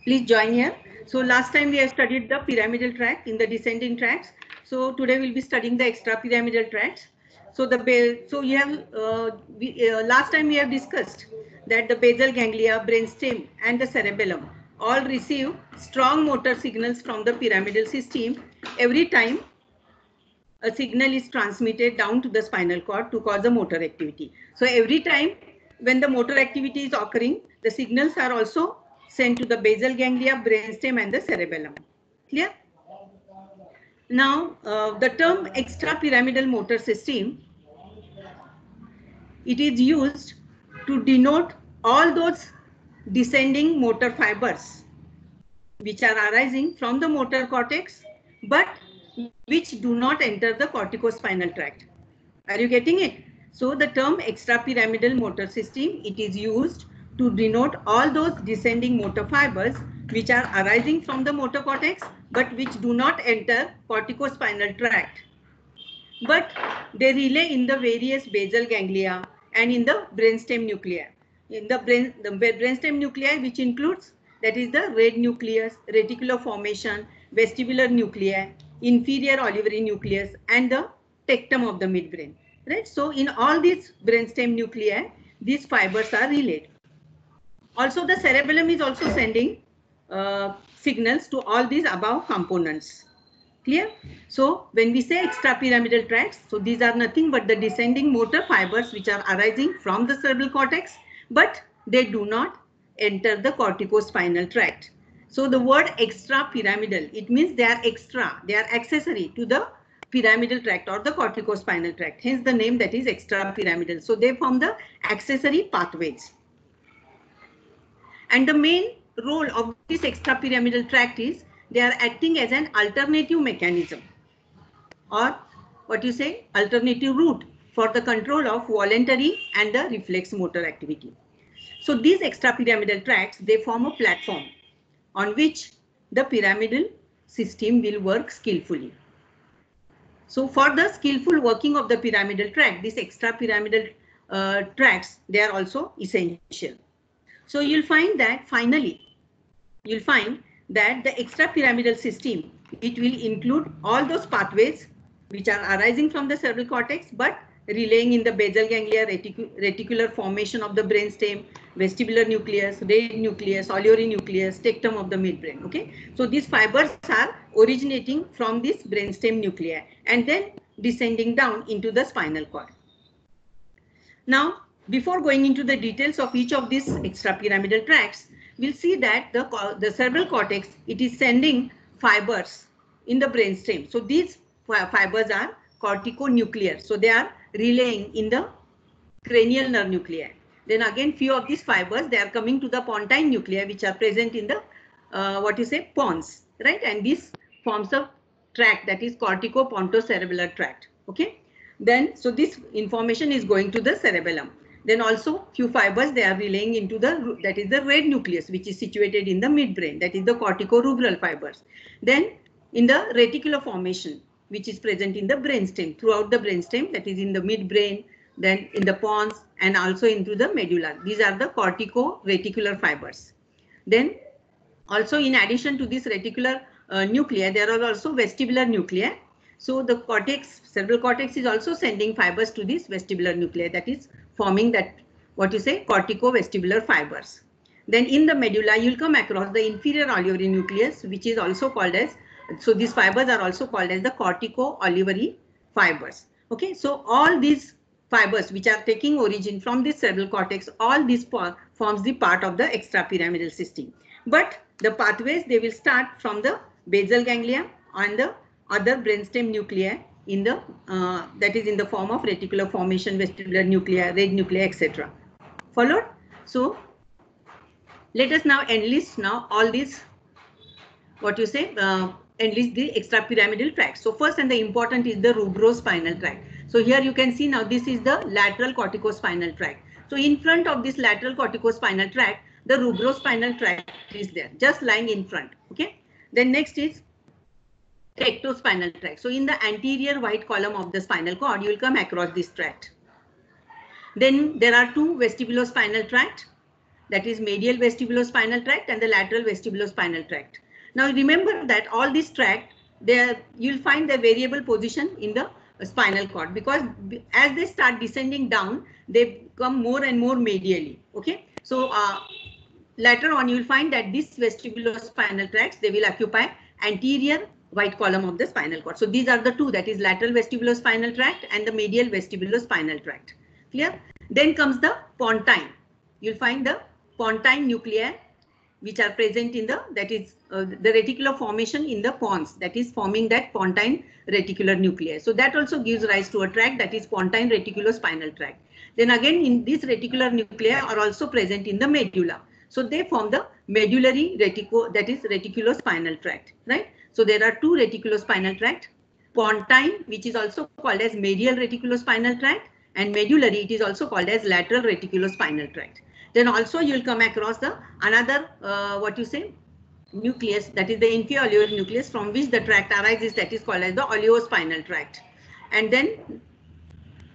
Please join here. So last time we have studied the pyramidal tract in the descending tracts. So today we'll be studying the extrapyramidal tracts. So you have last time we have discussed that the basal ganglia, brainstem, and the cerebellum all receive strong motor signals from the pyramidal system every time a signal is transmitted down to the spinal cord to cause a motor activity. So every time when the motor activity is occurring, the signals are also sent to the basal ganglia, brainstem, and the cerebellum. Clear? Now, the term extrapyramidal motor system, it is used to denote all those descending motor fibers which are arising from the motor cortex, but which do not enter the corticospinal tract. Are you getting it? So the term extrapyramidal motor system, it is used to denote all those descending motor fibers which are arising from the motor cortex, but which do not enter corticospinal tract, but they relay in the various basal ganglia and in the brainstem nuclei. In the brainstem nuclei, which includes, that is the red nucleus, reticular formation, vestibular nuclei, inferior olivary nucleus, and the tectum of the midbrain. Right. So in all these brainstem nuclei, these fibers are relayed. Also, the cerebellum is also sending signals to all these above components. Clear? So when we say extrapyramidal tracts, so these are nothing but the descending motor fibers which are arising from the cerebral cortex, but they do not enter the corticospinal tract. So the word extrapyramidal, it means they are extra, they are accessory to the pyramidal tract or the corticospinal tract. Hence the name, that is extrapyramidal. So they form the accessory pathways. And the main role of this extrapyramidal tract is they are acting as an alternative mechanism, or what you say, alternative route for the control of voluntary and the reflex motor activity. So these extrapyramidal tracts, they form a platform on which the pyramidal system will work skillfully. So for the skillful working of the pyramidal tract, these extrapyramidal tracts, they are also essential. So you'll find that finally, you'll find that the extrapyramidal system, it will include all those pathways which are arising from the cerebral cortex, but relaying in the basal ganglia, reticular formation of the brainstem, vestibular nucleus, red nucleus, olivary nucleus, tectum of the midbrain. Okay, so these fibers are originating from this brainstem nuclei and then descending down into the spinal cord. Now, before going into the details of each of these extrapyramidal tracts, we'll see that the cerebral cortex, it is sending fibers in the brainstem. So these fibers are corticonuclear. So they are relaying in the cranial nerve nuclei. Then again, few of these fibers, they are coming to the pontine nuclei, which are present in the pons, right? And this forms a tract, that is cortico-pontocerebellar tract. Okay. Then, so this information is going to the cerebellum. Then also few fibers, they are relaying into the, that is the red nucleus, which is situated in the midbrain, that is the corticorubral fibers. Then in the reticular formation, which is present in the brainstem, throughout the brainstem, that is in the midbrain, then in the pons, and also into the medulla. These are the cortico-reticular fibers. Then also, in addition to this reticular nuclei, there are also vestibular nuclei. So the cortex, cerebral cortex, is also sending fibers to this vestibular nuclei, that is forming that, what you say, cortico-vestibular fibers. Then in the medulla, you'll come across the inferior olivary nucleus, which is also called as, so these fibers are also called as the cortico-olivary fibers. Okay, so all these fibers which are taking origin from this cerebral cortex, all this forms the part of the extrapyramidal system. But the pathways, they will start from the basal ganglia and the other brainstem nuclei in the that is in the form of reticular formation, vestibular nuclei, red nuclei, etc. Followed? So let us now enlist now all these, what you say, enlist the extrapyramidal tract. So first and the important is the rubrospinal tract. So here you can see now this is the lateral corticospinal tract. So in front of this lateral corticospinal tract, the rubrospinal tract is there, just lying in front. Okay. Then next is tectospinal tract. So in the anterior white column of the spinal cord, you will come across this tract. Then there are two vestibulospinal tract, that is medial vestibulospinal tract and the lateral vestibulospinal tract. Now remember that all these tract, there you'll find the variable position in the spinal cord, because as they start descending down, they come more and more medially. Okay, so later on you will find that this vestibulospinal tracts, they will occupy anterior white column of the spinal cord. So these are the two, that is lateral vestibulospinal tract and the medial vestibulospinal tract. Clear? Then comes the pontine. You'll find the pontine nuclei which are present in the, that is the reticular formation in the pons, that is forming that pontine reticular nuclei. So that also gives rise to a tract, that is pontine reticulospinal tract. Then again, in this reticular nuclei are also present in the medulla. So they form the medullary that is reticulospinal tract, right? So there are two reticulospinal tract, pontine, which is also called as medial reticulospinal tract, and medullary, it is also called as lateral reticulospinal tract. Then also you will come across the another nucleus, that is the inferior alveolar nucleus, from which the tract arises, that is called as the oleospinal tract. And then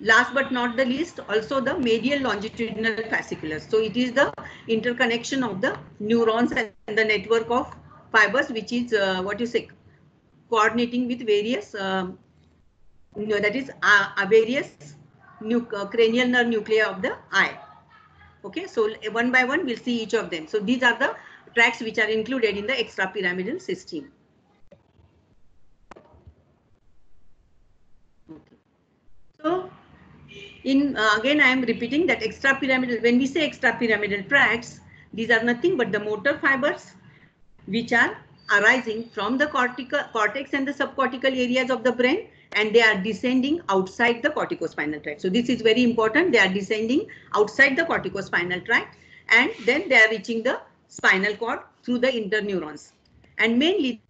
last but not the least, also the medial longitudinal fasciculus. So it is the interconnection of the neurons and the network of fibers, which is coordinating with various various cranial nerve nuclei of the eye. Okay, so one by one we'll see each of them. So these are the tracts which are included in the extrapyramidal system. Okay. So again I am repeating that extrapyramidal, when we say extrapyramidal tracts, these are nothing but the motor fibers which are arising from the cortex and the subcortical areas of the brain, and they are descending outside the corticospinal tract. So this is very important. They are descending outside the corticospinal tract, and then they are reaching the spinal cord through the interneurons. And mainly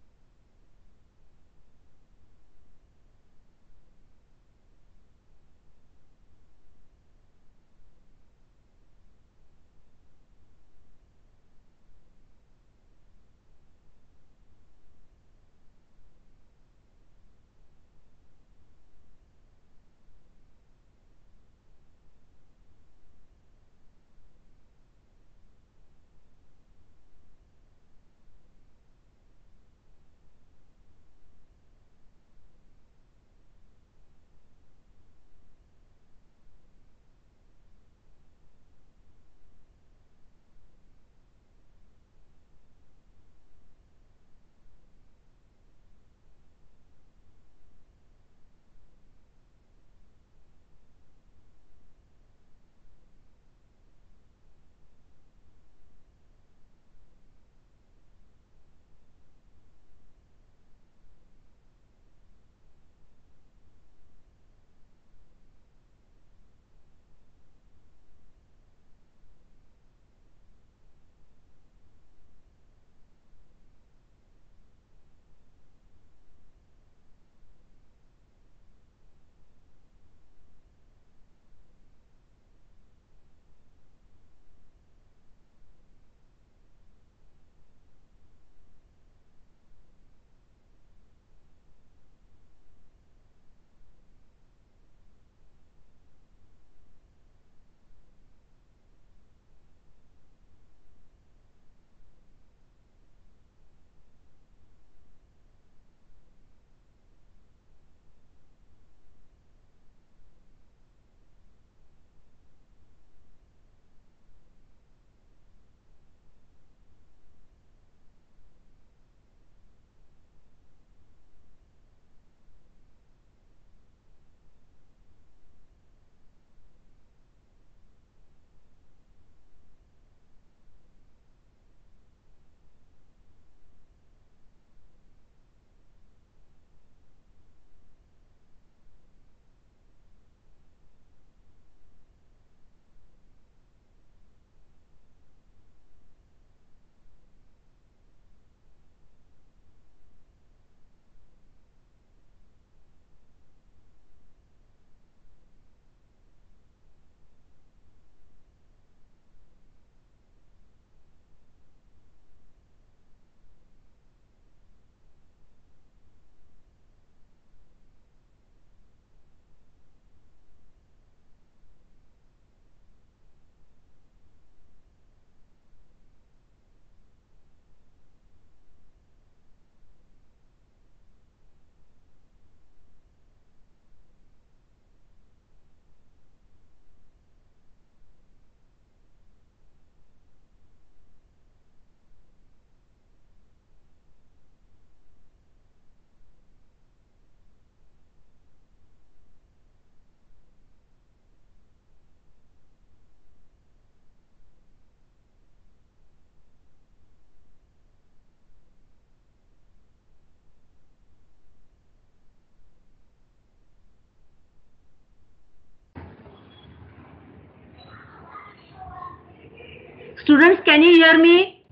Students, can you hear me?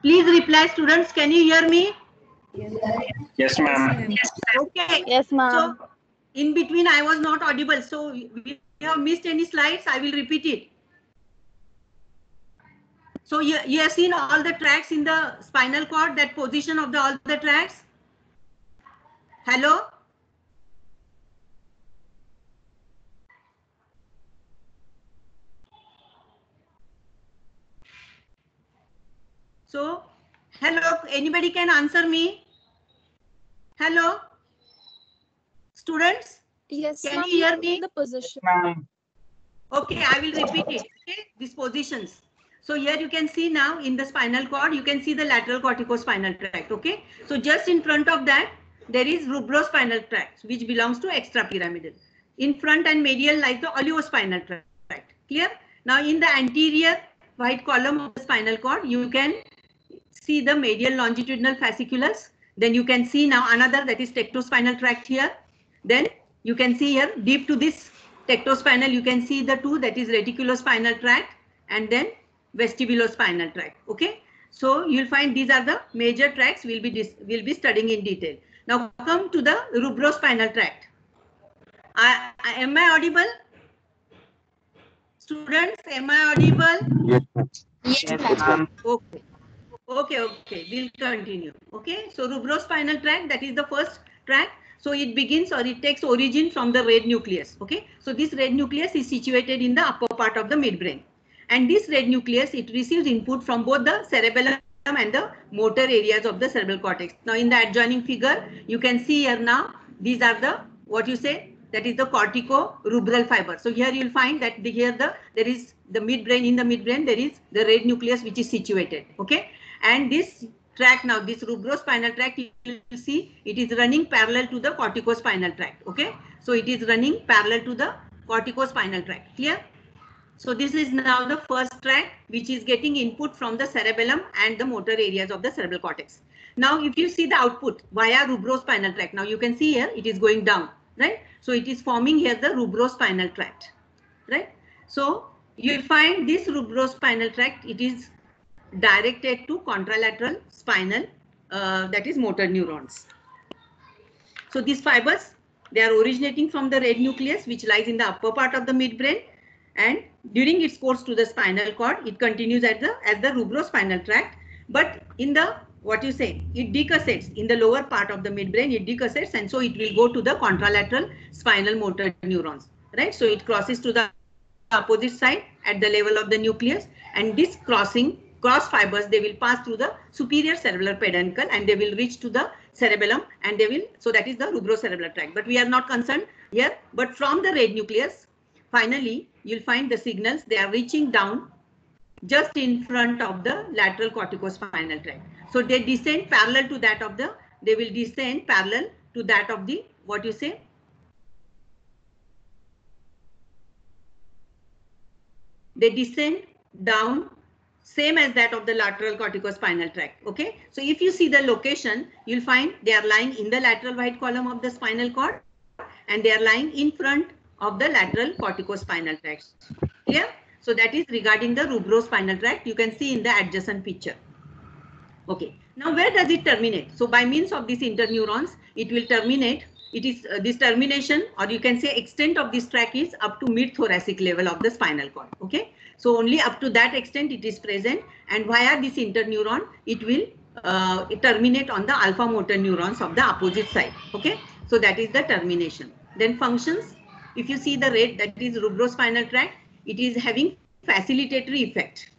Please reply, students. Can you hear me? Yes, ma'am. Okay. Yes, ma'am. So, in between, I was not audible. So, we have missed any slides. I will repeat it. So, you have seen all the tracks in the spinal cord, that position of all the tracks. Hello? So, hello, anybody can answer me? Hello? Students? Yes, Can you hear me? the position. Okay, I will repeat it. Okay, these positions. So here you can see now in the spinal cord, you can see the lateral corticospinal tract. Okay, so just in front of that, there is rubrospinal tract, which belongs to extrapyramidal. In front and medial lies the olivospinal tract. Clear? Now in the anterior white column of the spinal cord, you can see the medial longitudinal fasciculus. Then you can see now another, that is tectospinal tract here. Then you can see here deep to this tectospinal, you can see the two, that is reticulospinal tract and then vestibulospinal tract. Okay, so you'll find these are the major tracts we'll be studying in detail. Now come to the rubrospinal tract. Am I audible? Students, am I audible? Yes, ma'am. Okay. Okay, we'll continue. Okay, so rubrospinal tract, that is the first tract. So it begins or it takes origin from the red nucleus. Okay, so this red nucleus is situated in the upper part of the midbrain. And this red nucleus, it receives input from both the cerebellum and the motor areas of the cerebral cortex. Now in the adjoining figure, you can see here now, these are the, what you say, that is the cortico-rubral fiber. So here you'll find that there is the midbrain, in the midbrain, there is the red nucleus which is situated. Okay. And this tract now, this rubrospinal tract, you will see it is running parallel to the corticospinal tract. Okay. So it is running parallel to the corticospinal tract. Clear? So this is now the first tract which is getting input from the cerebellum and the motor areas of the cerebral cortex. Now if you see the output via rubrospinal tract, now you can see here it is going down, right? So it is forming here the rubrospinal tract, right? So you will find this rubrospinal tract, it is directed to contralateral spinal, that is motor neurons. So these fibers, they are originating from the red nucleus which lies in the upper part of the midbrain, and during its course to the spinal cord, it continues as the rubrospinal tract. But in the, what you say, it decussets in the lower part of the midbrain, it decussets, and so it will go to the contralateral spinal motor neurons, right? So it crosses to the opposite side at the level of the nucleus, and this cross fibers, they will pass through the superior cerebellar peduncle and they will reach to the cerebellum, and they will, so that is the rubrocerebellar tract. But we are not concerned here. But from the red nucleus, finally, you'll find the signals, they are reaching down just in front of the lateral corticospinal tract. So they descend parallel to that of the, they will descend parallel to that of the, what you say, they descend down same as that of the lateral corticospinal tract. Okay, so if you see the location, you'll find they are lying in the lateral white column of the spinal cord and they are lying in front of the lateral corticospinal tract. Clear? So that is regarding the rubrospinal tract. You can see in the adjacent picture. Okay, now where does it terminate? So by means of these interneurons, it will terminate. It is this termination, or you can say extent of this tract is up to mid-thoracic level of the spinal cord. Okay, so only up to that extent it is present, and via this interneuron, it will terminate on the alpha motor neurons of the opposite side. Okay, so that is the termination. Then functions, if you see the red, that is rubrospinal tract, it is having facilitatory effect.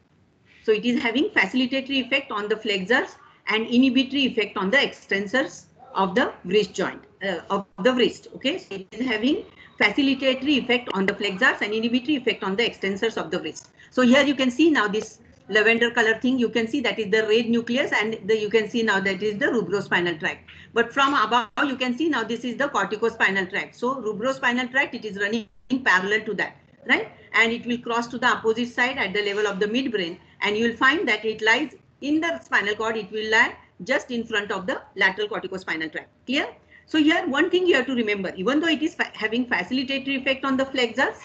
So it is having facilitatory effect on the flexors and inhibitory effect on the extensors of the wrist joint, of the wrist. Okay, so it is having facilitatory effect on the flexors and inhibitory effect on the extensors of the wrist. So here you can see now this lavender color thing, you can see that is the red nucleus, and you can see now that is the rubrospinal tract. But from above you can see now this is the corticospinal tract. So rubrospinal tract, it is running parallel to that, right? And it will cross to the opposite side at the level of the midbrain, and you will find that it lies in the spinal cord, it will lie just in front of the lateral corticospinal tract. Clear? So here one thing you have to remember, even though it is having facilitatory effect on the flexors,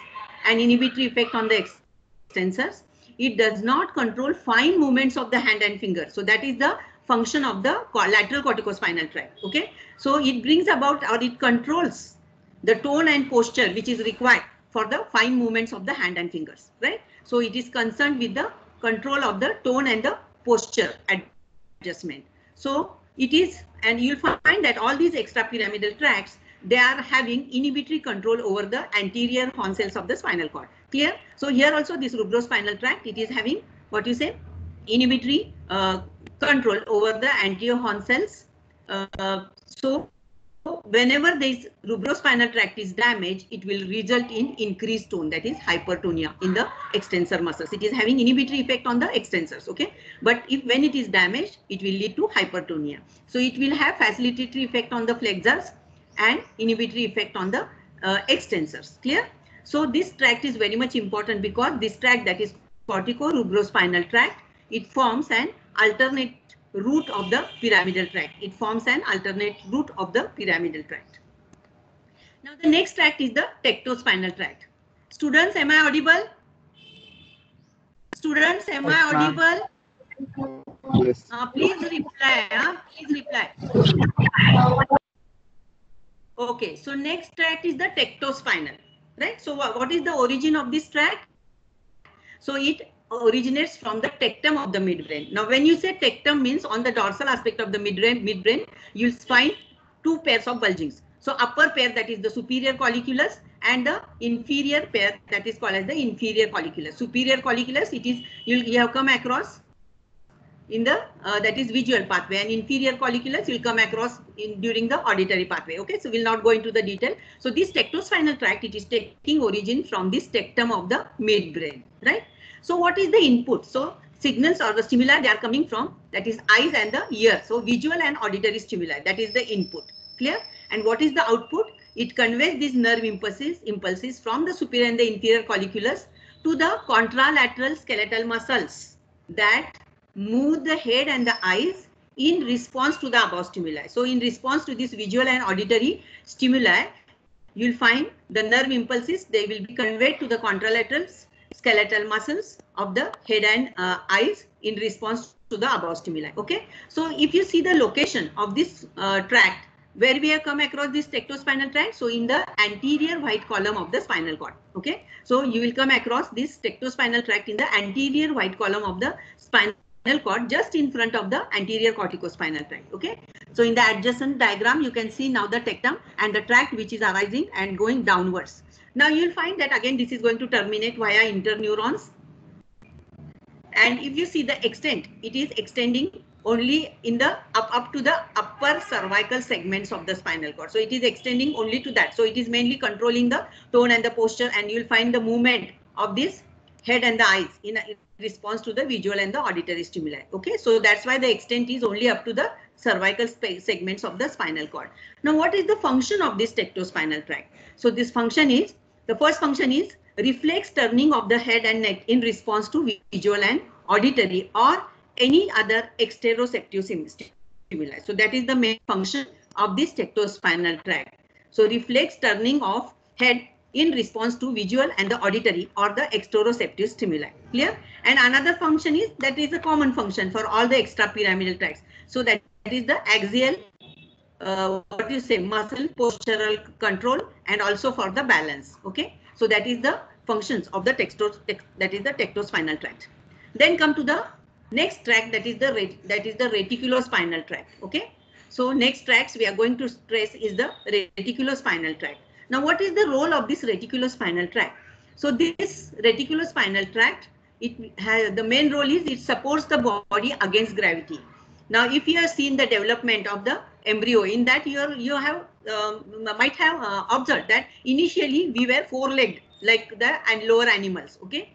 an inhibitory effect on the extensors. It does not control fine movements of the hand and finger. So that is the function of the lateral corticospinal tract. Okay. So it brings about, or it controls the tone and posture which is required for the fine movements of the hand and fingers, right? So it is concerned with the control of the tone and the posture adjustment. So it is, and you'll find that all these extrapyramidal tracts, they are having inhibitory control over the anterior horn cells of the spinal cord. Clear? So here also this rubrospinal tract, it is having what you say, inhibitory control over the anterior horn cells. So whenever this rubrospinal tract is damaged, it will result in increased tone, that is hypertonia in the extensor muscles. It is having inhibitory effect on the extensors, okay? But if when it is damaged, it will lead to hypertonia. So it will have facilitatory effect on the flexors and inhibitory effect on the extensors. Clear? So this tract is very much important because this tract, that is cortico-rubrospinal tract, it forms an alternate root of the pyramidal tract. It forms an alternate root of the pyramidal tract. Now the next tract is the tectospinal tract. Students, am I audible? Students, am I audible? Yes. Please reply. Please reply. Okay, so next tract is the tectospinal, right? So what is the origin of this tract? So it originates from the tectum of the midbrain. Now, when you say tectum, means on the dorsal aspect of the midbrain, you'll find two pairs of bulgings. So upper pair, that is the superior colliculus, and the inferior pair, that is called as the inferior colliculus. Superior colliculus, it is, you have come across in the that is visual pathway, and inferior colliculus will come across during the auditory pathway. Okay, so we'll not go into the detail. So this tectospinal tract, it is taking origin from this tectum of the midbrain, right? So what is the input? So signals or the stimuli, they are coming from, that is eyes and the ear. So visual and auditory stimuli, that is the input. Clear? And what is the output? It conveys these nerve impulses from the superior and the inferior colliculus to the contralateral skeletal muscles that move the head and the eyes in response to the above stimuli. So in response to this visual and auditory stimuli, you'll find the nerve impulses, they will be conveyed to the contralateral skeletal muscles of the head and eyes in response to the above stimuli. Okay, so if you see the location of this tract, where we have come across this tectospinal tract, so in the anterior white column of the spinal cord. Okay, so you will come across this tectospinal tract in the anterior white column of the spinal cord, just in front of the anterior corticospinal tract. Okay, so in the adjacent diagram, you can see now the tectum and the tract which is arising and going downwards. Now you'll find that again this is going to terminate via interneurons, and if you see the extent, it is extending only in the up to the upper cervical segments of the spinal cord. So it is extending only to that. So it is mainly controlling the tone and the posture, and you'll find the movement of this head and the eyes in response to the visual and the auditory stimuli. Okay, so that's why the extent is only up to the cervical segments of the spinal cord. Now, what is the function of this tectospinal tract? So this function is, the first function is reflex turning of the head and neck in response to visual and auditory or any other exteroceptive stimuli. So that is the main function of this tectospinal tract. So reflex turning of head in response to visual and the auditory or the exteroceptive stimuli. Clear? And another function is, that is a common function for all the extrapyramidal tracts. So that is the axial muscle postural control, and also for the balance. Okay, so that is the functions of the tectospinal tract. Then come to the next tract, that is the reticulospinal tract. Okay, so next tracts we are going to stress is the reticulospinal tract. Now, what is the role of this reticulospinal tract? So this reticulospinal tract, it has the main role is it supports the body against gravity. Now, if you have seen the development of the embryo, in that you have might have observed that initially we were four-legged like the lower animals. Okay,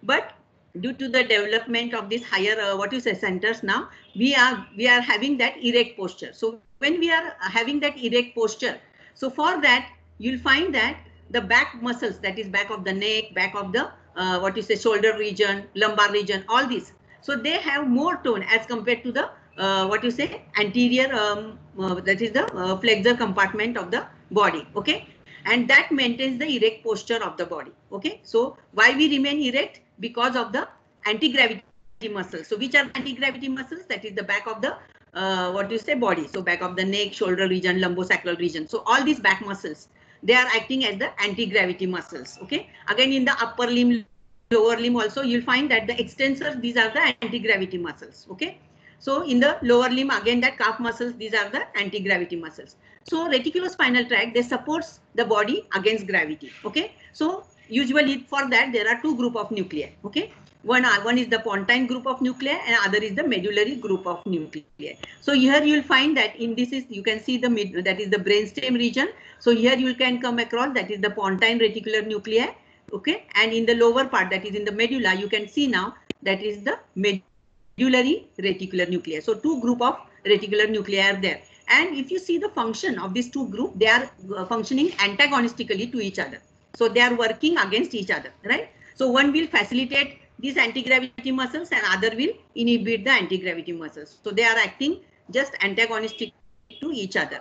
but due to the development of this higher centers, now we are having that erect posture. So when we are having that erect posture, so for that you'll find that the back muscles, that is back of the neck, back of the shoulder region, lumbar region, all these, so they have more tone as compared to the anterior, that is the flexor compartment of the body. Okay, and that maintains the erect posture of the body. Okay, so why we remain erect? Because of the anti-gravity muscles. So which are anti-gravity muscles? That is the back of the body. So back of the neck, shoulder region, lumbosacral region. So all these back muscles, they are acting as the anti-gravity muscles. Okay, again in the upper limb, lower limb also you'll find that the extensors, these are the anti-gravity muscles. Okay, so in the lower limb, again that calf muscles, these are the anti-gravity muscles. So reticulospinal tract, they supports the body against gravity. Okay, so usually for that there are two group of nuclei. Okay, one is the pontine group of nuclei and other is the medullary group of nuclei. So here you will find that in this is, you can see the mid, that is the brainstem region. So here you can come across that is the pontine reticular nuclei. Okay, and in the lower part, that is in the medulla, you can see now that is the medullary reticular nuclei. So two group of reticular nuclei are there. And if you see the function of these two groups, they are functioning antagonistically to each other. So they are working against each other, right? So one will facilitate these anti-gravity muscles and other will inhibit the anti-gravity muscles. So they are acting just antagonistic to each other.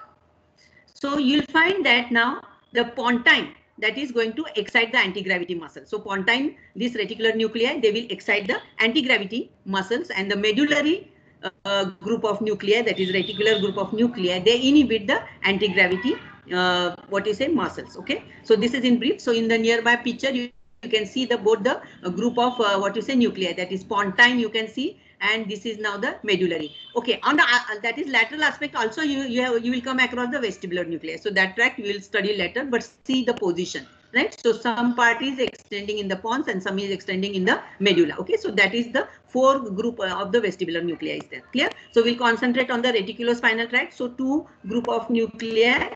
So you'll find that now the pontine, that is going to excite the anti-gravity muscle. So pontine, this reticular nuclei, they will excite the anti-gravity muscles, and the medullary group of nuclei, that is reticular group of nuclei, they inhibit the anti-gravity muscles. Okay, so this is in brief. So in the nearby picture, you can see the both the group of nuclei, that is pontine, you can see, and this is now the medullary. Okay, on the that is lateral aspect also, you will come across the vestibular nuclei. So that tract we will study later, but see the position, right? So some part is extending in the pons and some is extending in the medulla. Okay, so that is the four group of the vestibular nuclei is there. Clear? So we'll concentrate on the reticulospinal tract. So two group of nuclei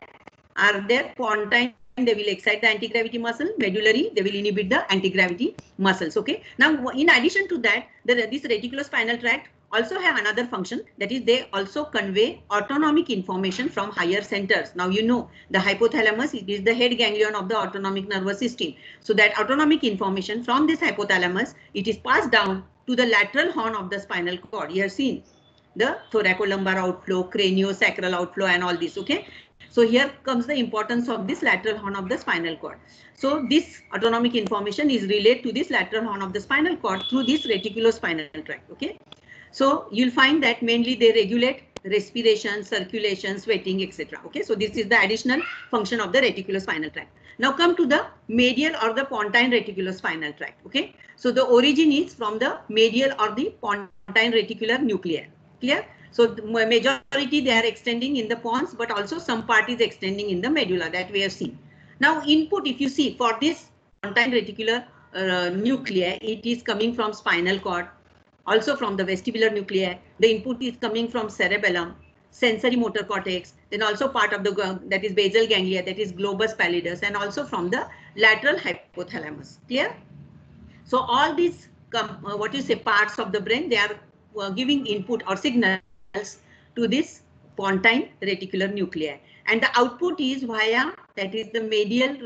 are there. Pontine, they will excite the anti-gravity muscle. Medullary, they will inhibit the anti-gravity muscles. Okay. Now, in addition to that, this reticulospinal tract also have another function, that is they also convey autonomic information from higher centers. Now you know the hypothalamus, it is the head ganglion of the autonomic nervous system. So that autonomic information from this hypothalamus, it is passed down to the lateral horn of the spinal cord. You have seen the thoracolumbar outflow, craniosacral outflow, and all this. Okay. So here comes the importance of this lateral horn of the spinal cord. So this autonomic information is relayed to this lateral horn of the spinal cord through this reticulospinal tract. Okay. So you'll find that mainly they regulate respiration, circulation, sweating, etc. Okay. So this is the additional function of the reticulospinal tract. Now come to the medial or the pontine reticulospinal tract. Okay. So the origin is from the medial or the pontine reticular nuclei. Clear? So the majority they are extending in the pons, but also some part is extending in the medulla, that we have seen. Now input, if you see for this pontine reticular nuclei, it is coming from spinal cord, also from the vestibular nuclei. The input is coming from cerebellum, sensory motor cortex, then also part of the that is basal ganglia, that is globus pallidus, and also from the lateral hypothalamus. Clear? So all these parts of the brain, they are giving input or signals to this pontine reticular nuclei, and the output is via, that is the medial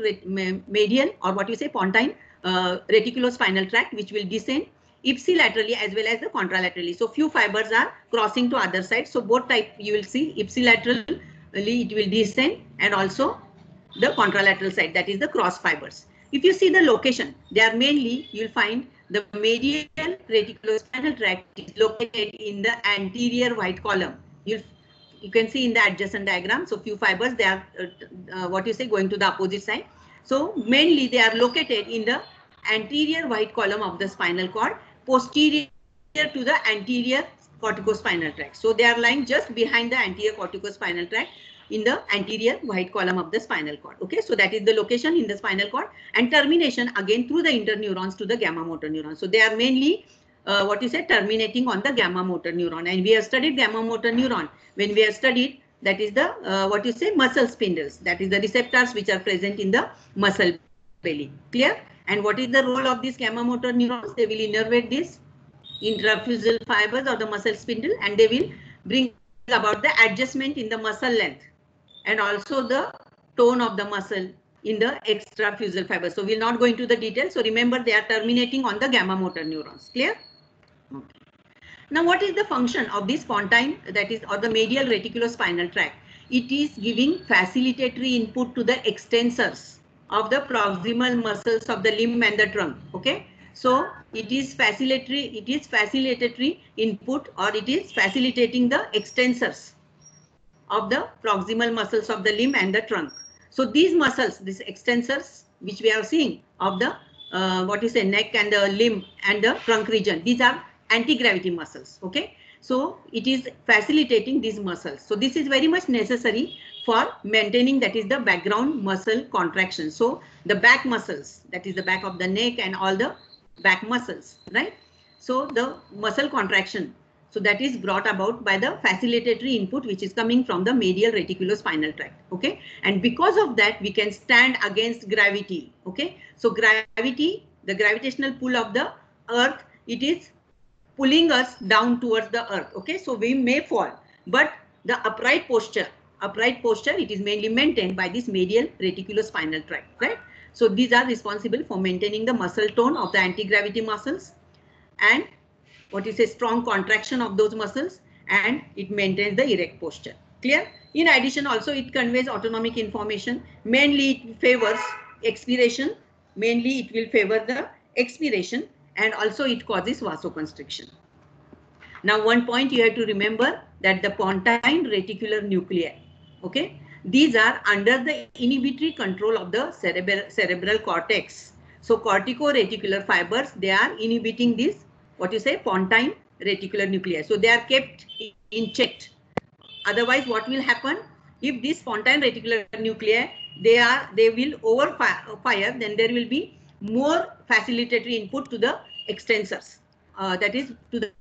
or pontine reticulospinal tract, which will descend ipsilaterally as well as the contralaterally. So few fibers are crossing to other side. So both type you will see, ipsilaterally it will descend, and also the contralateral side, that is the cross fibers. If you see the location, they are mainly, you will find the medial reticulospinal tract is located in the anterior white column. You can see in the adjacent diagram. So few fibers, they are going to the opposite side. So mainly they are located in the anterior white column of the spinal cord, posterior to the anterior corticospinal tract. So they are lying just behind the anterior corticospinal tract in the anterior white column of the spinal cord. Okay, so that is the location in the spinal cord, and termination again through the interneurons to the gamma motor neuron. So they are mainly terminating on the gamma motor neuron, and we have studied gamma motor neuron when we have studied, that is the muscle spindles, that is the receptors which are present in the muscle belly. Clear? And what is the role of these gamma motor neurons? They will innervate these intrafusal fibers or the muscle spindle, and they will bring about the adjustment in the muscle length and also the tone of the muscle in the extrafusal fibers. So we'll not go into the details. So remember, they are terminating on the gamma motor neurons. Clear? Okay. Now what is the function of this pontine, that is, or the medial reticulospinal tract? it is giving facilitatory input to the extensors of the proximal muscles of the limb and the trunk. Okay, so it is facilitatory input, or it is facilitating the extensors of the proximal muscles of the limb and the trunk. So these muscles, these extensors which we are seeing of the neck and the limb and the trunk region, these are anti-gravity muscles. Okay, so it is facilitating these muscles. So this is very much necessary for maintaining, that is the background muscle contraction. So the back muscles, that is the back of the neck and all the back muscles, right? So the muscle contraction, so that is brought about by the facilitatory input which is coming from the medial reticulospinal tract. Okay, and because of that we can stand against gravity. Okay, so gravity, the gravitational pull of the earth, it is pulling us down towards the earth. Okay, so we may fall, but the upright posture, it is mainly maintained by this medial reticulospinal tract, right? So these are responsible for maintaining the muscle tone of the anti-gravity muscles and strong contraction of those muscles, and it maintains the erect posture. Clear? In addition, also it conveys autonomic information. Mainly it favors expiration. Mainly it will favor the expiration, and also it causes vasoconstriction. Now, one point you have to remember, that the pontine reticular nuclei, okay, these are under the inhibitory control of the cerebral cortex. So cortico-reticular fibers, they are inhibiting this pontine reticular nuclei. So they are kept in check. Otherwise, what will happen if this pontine reticular nuclei, they will overfire, then there will be more facilitatory input to the extensors, that is to the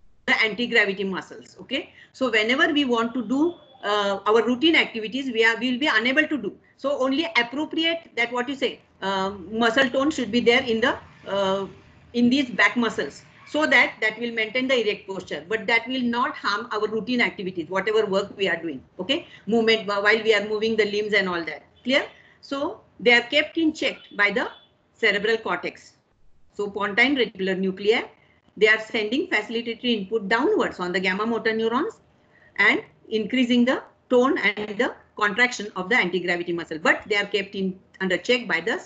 anti-gravity muscles. Okay, so whenever we want to do our routine activities, we will be unable to do. So only appropriate, that muscle tone should be there in these back muscles, so that will maintain the erect posture, but that will not harm our routine activities, whatever work we are doing. Okay, movement while we are moving the limbs and all that. Clear? So they are kept in check by the cerebral cortex. So pontine reticular nuclei, they are sending facilitatory input downwards on the gamma motor neurons and increasing the tone and the contraction of the anti-gravity muscle, but they are kept under check by the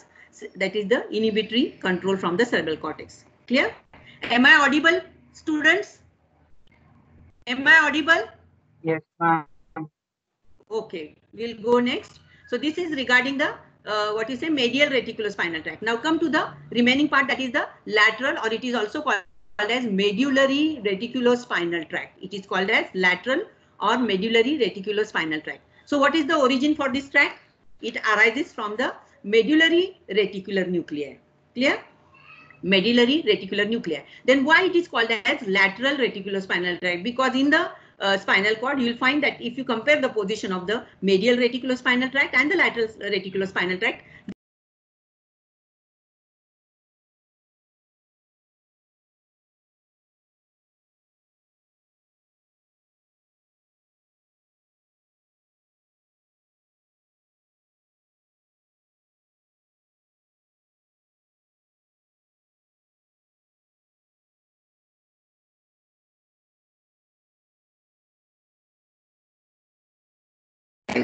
inhibitory control from the cerebral cortex. Clear? Am I audible, students? Am I audible? Yes, ma'am. Okay, we'll go next. So this is regarding the medial reticulospinal tract. Now come to the remaining part, that is the lateral, or it is also called as medullary reticulospinal tract. It is called as lateral or medullary reticulospinal tract. So what is the origin for this tract? It arises from the medullary reticular nuclei. Clear? Medullary reticular nuclei. Then why it is called as lateral reticulospinal tract? Because in the spinal cord, you will find that if you compare the position of the medial reticulospinal tract and the lateral reticulospinal tract,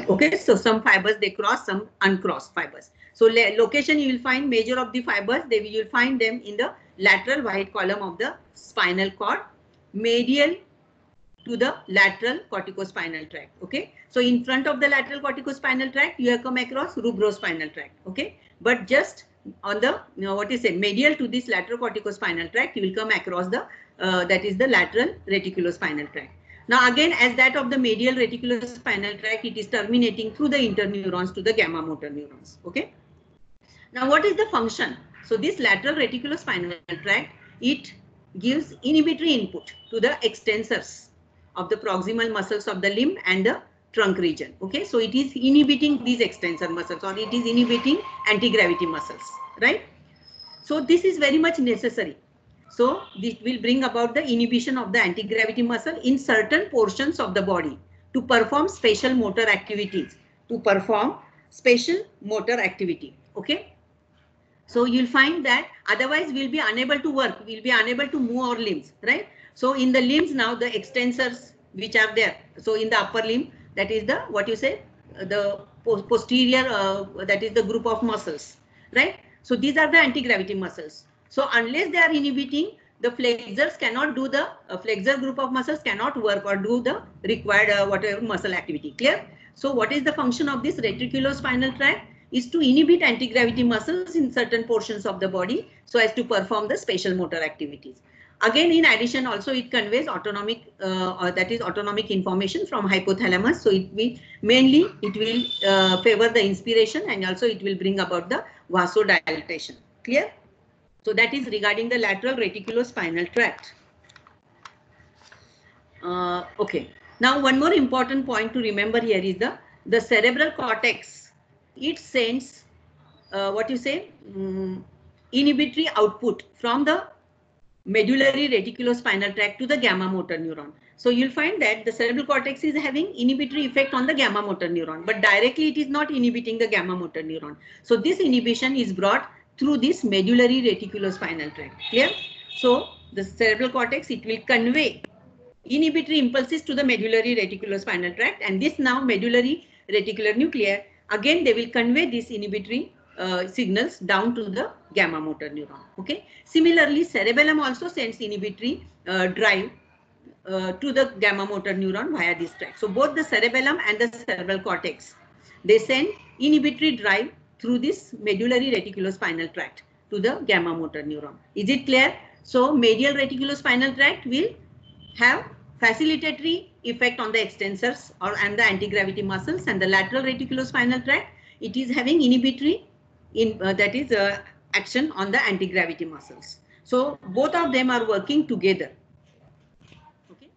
okay, so some fibers they cross, some uncrossed fibers. So location you will find major of the fibers, you will find them in the lateral white column of the spinal cord, medial to the lateral corticospinal tract. Okay, so in front of the lateral corticospinal tract you have come across rubrospinal tract. Okay, but just on the medial to this lateral corticospinal tract, you will come across the that is the lateral reticulospinal tract. Now again, as that of the medial reticulospinal tract, it is terminating through the interneurons to the gamma motor neurons. Okay. Now what is the function? So this lateral reticulospinal tract, it gives inhibitory input to the extensors of the proximal muscles of the limb and the trunk region. Okay, so it is inhibiting these extensor muscles, or it is inhibiting anti-gravity muscles, right? So this is very much necessary. So this will bring about the inhibition of the anti-gravity muscle in certain portions of the body to perform special motor activities, okay. So you'll find that otherwise we'll be unable to work, we'll be unable to move our limbs, right? So in the limbs now, the extensors which are there, so in the upper limb, that is the the posterior, that is the group of muscles, right? So these are the anti-gravity muscles. So unless they are inhibiting, the flexors cannot do the flexor group of muscles cannot work or do the required whatever muscle activity. Clear? So what is the function of this reticulospinal tract? Is to inhibit anti-gravity muscles in certain portions of the body so as to perform the spatial motor activities. Again, in addition, also it conveys autonomic, that is autonomic information from hypothalamus. So it will mainly favor the inspiration, and also it will bring about the vasodilatation. Clear? So that is regarding the lateral reticulospinal tract. Okay. Now one more important point to remember here is the cerebral cortex. It sends inhibitory output from the medullary reticulospinal tract to the gamma motor neuron. So you'll find that the cerebral cortex is having inhibitory effect on the gamma motor neuron, but directly it is not inhibiting the gamma motor neuron. So this inhibition is brought through this medullary reticulospinal tract. Clear? So the cerebral cortex, it will convey inhibitory impulses to the medullary reticulospinal tract, and this now medullary reticular nuclei, again they will convey this inhibitory signals down to the gamma motor neuron. Okay. Similarly, cerebellum also sends inhibitory drive to the gamma motor neuron via this tract. So both the cerebellum and the cerebral cortex, they send inhibitory drive through this medullary reticulospinal tract to the gamma motor neuron. Is it clear? So medial reticulospinal tract will have facilitatory effect on the extensors and the anti-gravity muscles, and the lateral reticulospinal tract, it is having inhibitory action on the anti-gravity muscles. So both of them are working together. Okay.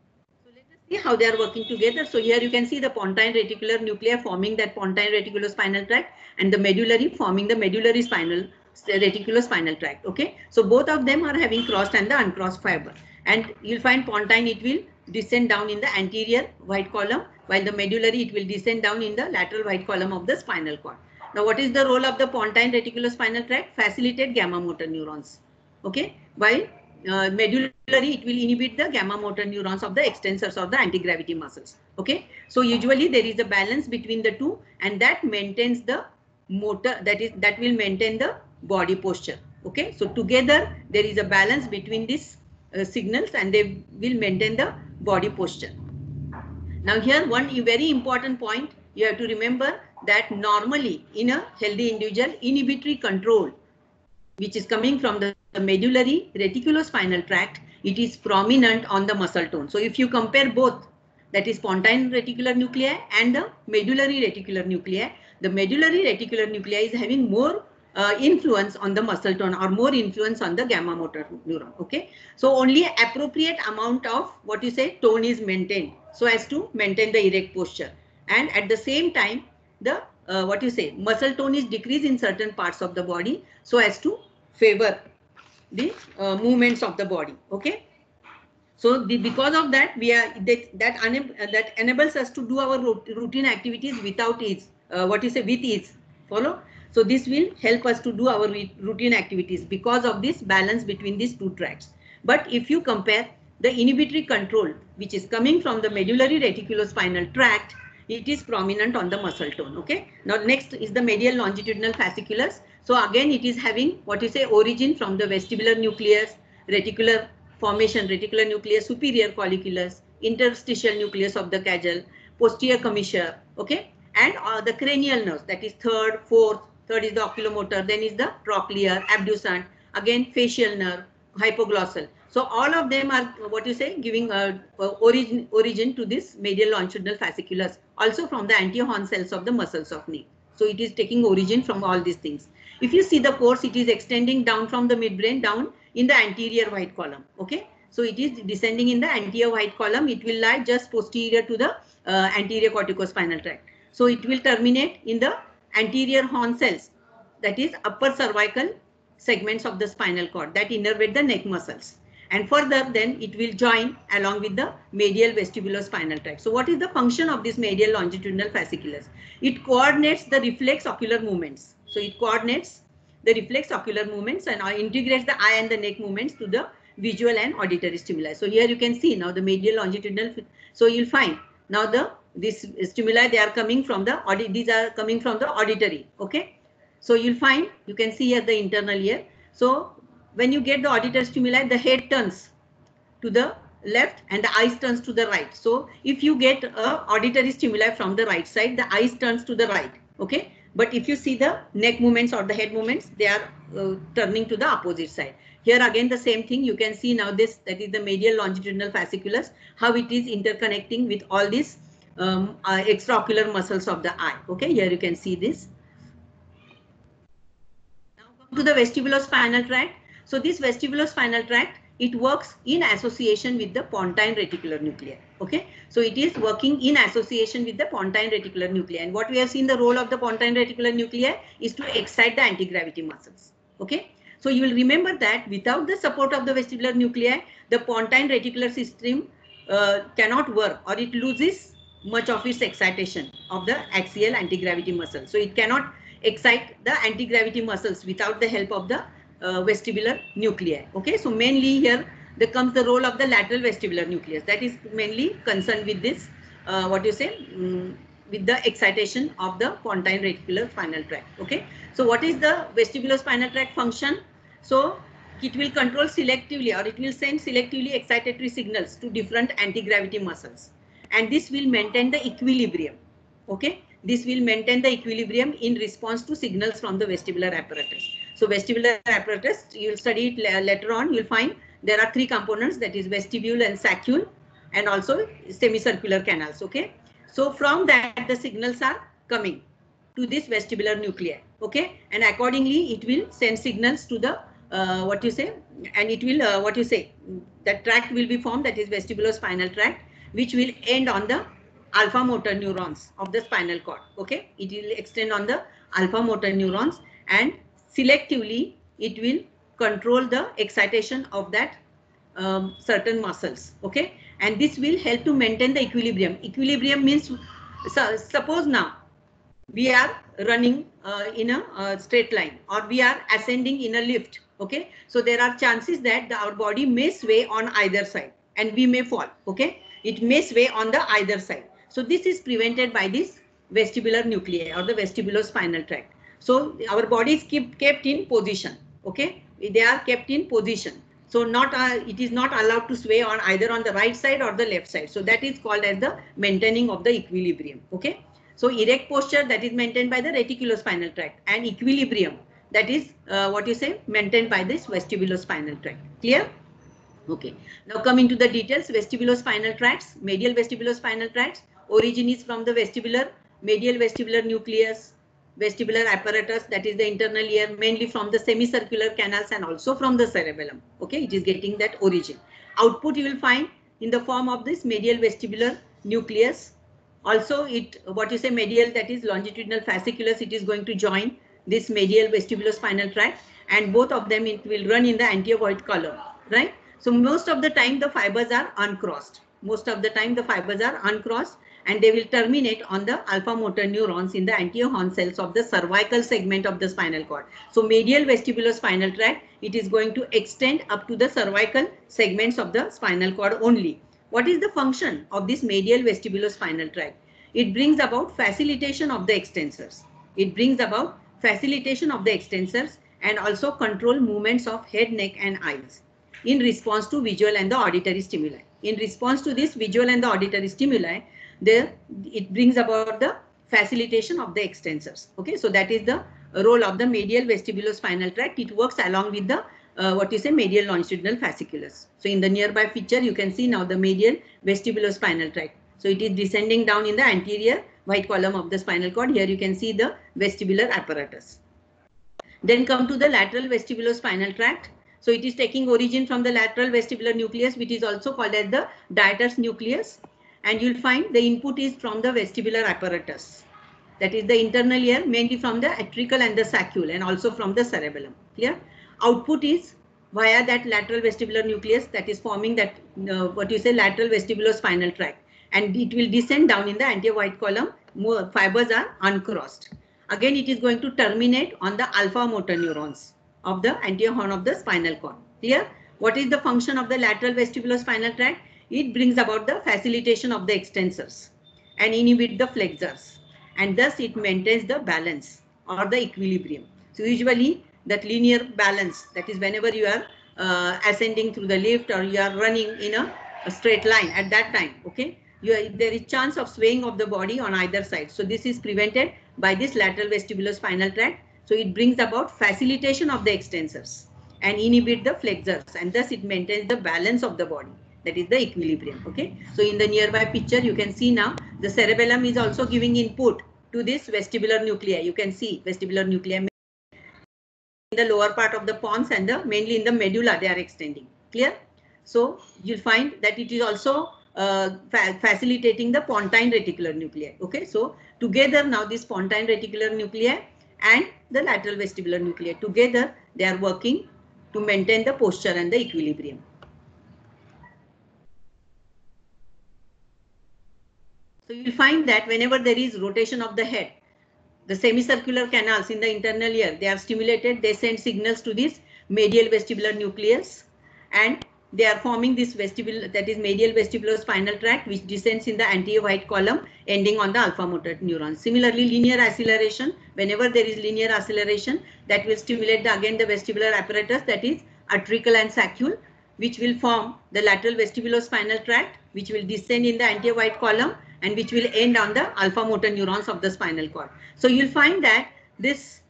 So let us see how they are working together. So here you can see the pontine reticular nuclei forming that pontine reticulospinal tract, and the medullary forming the medullary reticulospinal tract. Okay. So both of them are having crossed and the uncrossed fiber. And you'll find pontine, it will descend down in the anterior white column, while the medullary, it will descend down in the lateral white column of the spinal cord. Now, what is the role of the pontine reticulospinal tract? Facilitate gamma motor neurons. Okay. While medullary, it will inhibit the gamma motor neurons of the extensors of the anti-gravity muscles. Okay. So usually there is a balance between the two, and that maintains the motor, that will maintain the body posture. Okay. So together there is a balance between these signals, and they will maintain the body posture. Now here one very important point you have to remember, that normally in a healthy individual, inhibitory control which is coming from the medullary reticulospinal tract, it is prominent on the muscle tone. So if you compare both, that is pontine reticular nuclei and the medullary reticular nuclei, the medullary reticular nuclei is having more influence on the muscle tone, or more influence on the gamma motor neuron. Okay. So only appropriate amount of tone is maintained so as to maintain the erect posture, and at the same time the muscle tone is decreased in certain parts of the body so as to favor the movements of the body. Okay. So because of that, that enables us to do our routine activities without ease. With ease. Follow? So this will help us to do our routine activities because of this balance between these two tracts. But if you compare the inhibitory control, which is coming from the medullary reticulospinal tract, it is prominent on the muscle tone. Okay. Now next is the medial longitudinal fasciculus. So again, it is having origin from the vestibular nucleus, reticular formation, reticular nucleus superior colliculus, interstitial nucleus of the cajal, posterior commissure. Okay. And the cranial nerves, that is third is the oculomotor, then is the trochlear, abducent, again facial nerve, hypoglossal. So all of them are giving origin to this medial longitudinal fasciculus, also from the anti-horn cells of the muscles of knee. So it is taking origin from all these things. If you see the course, it is extending down from the midbrain down in the anterior white column. Okay. So it is descending in the anterior white column. It will lie just posterior to the anterior corticospinal tract. So it will terminate in the anterior horn cells, that is upper cervical segments of the spinal cord that innervate the neck muscles. And further, then it will join along with the medial vestibulospinal tract. So what is the function of this medial longitudinal fasciculus? It coordinates the reflex ocular movements. So it coordinates the reflex ocular movements and integrates the eye and the neck movements to the visual and auditory stimuli. So here you can see now the medial longitudinal. So you'll find now the These stimuli, they are coming from the these are coming from the auditory. Okay, so you'll find, you can see here the internal ear. So when you get the auditory stimuli, the head turns to the left and the eyes turns to the right. So if you get a auditory stimuli from the right side, the eyes turns to the right. Okay, but if you see the neck movements or the head movements, they are turning to the opposite side. Here again the same thing, you can see now this, that is the medial longitudinal fasciculus, how it is interconnecting with all these extraocular muscles of the eye. Okay, here you can see this. Now come to the vestibulospinal tract. So this vestibulospinal tract, it works in association with the pontine reticular nuclei. Okay, so it is working in association with the pontine reticular nuclei. And what we have seen, the role of the pontine reticular nuclei is to excite the anti-gravity muscles. Okay, so you will remember that without the support of the vestibular nuclei, the pontine reticular system cannot work, or it loses much of its excitation of the axial anti-gravity muscle. So it cannot excite the anti-gravity muscles without the help of the vestibular nuclei. Okay, so mainly here there comes the role of the lateral vestibular nucleus, that is mainly concerned with this with the excitation of the pontine reticular spinal tract. Okay, so what is the vestibulospinal tract function? So it will control selectively, or it will send selectively excitatory signals to different anti-gravity muscles, and this will maintain the equilibrium. Okay, this will maintain the equilibrium in response to signals from the vestibular apparatus. So vestibular apparatus, you'll study it later on, you'll find there are three components, that is vestibule and saccule, and also semicircular canals. Okay, so from that the signals are coming to this vestibular nuclei. Okay, and accordingly it will send signals to the and it will that tract will be formed, that is vestibulospinal tract, which will end on the alpha motor neurons of the spinal cord. Okay, it will extend on the alpha motor neurons, and selectively it will control the excitation of that certain muscles. Okay, and this will help to maintain the equilibrium. Equilibrium means, suppose now we are running in a straight line, or we are ascending in a lift. Okay, so there are chances that our body may sway on either side and we may fall. Okay, it may sway on the either side. So this is prevented by this vestibular nuclei or the vestibulospinal tract. So our body is kept in position. Okay, they are kept in position. So it is not allowed to sway on either on the right side or the left side. So that is called as the maintaining of the equilibrium. Okay, so erect posture, that is maintained by the reticulospinal tract, and equilibrium, that is maintained by this vestibulospinal tract. Clear? Okay, now coming to the details. Vestibulospinal tracts, medial vestibulospinal tracts, origin is from the medial vestibular nucleus, vestibular apparatus, that is the internal ear, mainly from the semicircular canals and also from the cerebellum. Okay, it is getting that origin. Output you will find in the form of this medial vestibular nucleus. Also medial, that is longitudinal fasciculus, it is going to join this medial vestibulospinal tract, and both of them, it will run in the anterior void column, right? So most of the time the fibers are uncrossed. Most of the time the fibers are uncrossed, and they will terminate on the alpha motor neurons in the anterior horn cells of the cervical segment of the spinal cord. So medial vestibulospinal tract, it is going to extend up to the cervical segments of the spinal cord only. What is the function of this medial vestibulospinal tract? It brings about facilitation of the extensors. It brings about facilitation of the extensors and also control movements of head, neck and eyes in response to visual and the auditory stimuli. In response to this visual and the auditory stimuli, it brings about the facilitation of the extensors. Okay, so that is the role of the medial vestibulospinal tract. It works along with the medial longitudinal fasciculus. So in the nearby picture, you can see now the medial vestibulospinal tract. So it is descending down in the anterior white column of the spinal cord. Here you can see the vestibular apparatus. Then come to the lateral vestibulospinal tract. So it is taking origin from the lateral vestibular nucleus, which is also called as the Dieter's nucleus. And you'll find the input is from the vestibular apparatus. That is the internal ear, mainly from the atrial and the saccule, and also from the cerebellum. Clear? Output is via that lateral vestibular nucleus, that is forming that lateral vestibulospinal tract, and it will descend down in the anterior white column. More fibers are uncrossed. Again, it is going to terminate on the alpha motor neurons of the anterior horn of the spinal cord. Clear? What is the function of the lateral vestibulospinal tract? It brings about the facilitation of the extensors. and inhibit the flexors, and thus it maintains the balance or the equilibrium. So usually that linear balance, that is whenever you are ascending through the lift or you are running in a straight line, at that time, okay, there is chance of swaying of the body on either side. So this is prevented by this lateral vestibulospinal tract. So it brings about facilitation of the extensors and inhibit the flexors, and thus it maintains the balance of the body, that is the equilibrium. Okay, so in the nearby picture you can see now the cerebellum is also giving input to this vestibular nuclei. You can see vestibular nuclei in the lower part of the pons and mainly in the medulla they are extending. Clear? So you'll find that it is also facilitating the pontine reticular nuclei. Okay, so together now this pontine reticular nuclei and the lateral vestibular nuclei together, they are working to maintain the posture and the equilibrium. So you will find that whenever there is rotation of the head, the semicircular canals in the internal ear, they are stimulated, they send signals to this medial vestibular nucleus, and they are forming this vestibule, that is medial vestibulospinal tract, which descends in the anterior white column ending on the alpha motor neuron. Similarly, linear acceleration, whenever there is linear acceleration, that will stimulate again the vestibular apparatus, that is atrial and saccule, which will form the lateral vestibulospinal tract, which will descend in the anterior white column and which will end on the alpha motor neurons of the spinal cord. So you'll find that this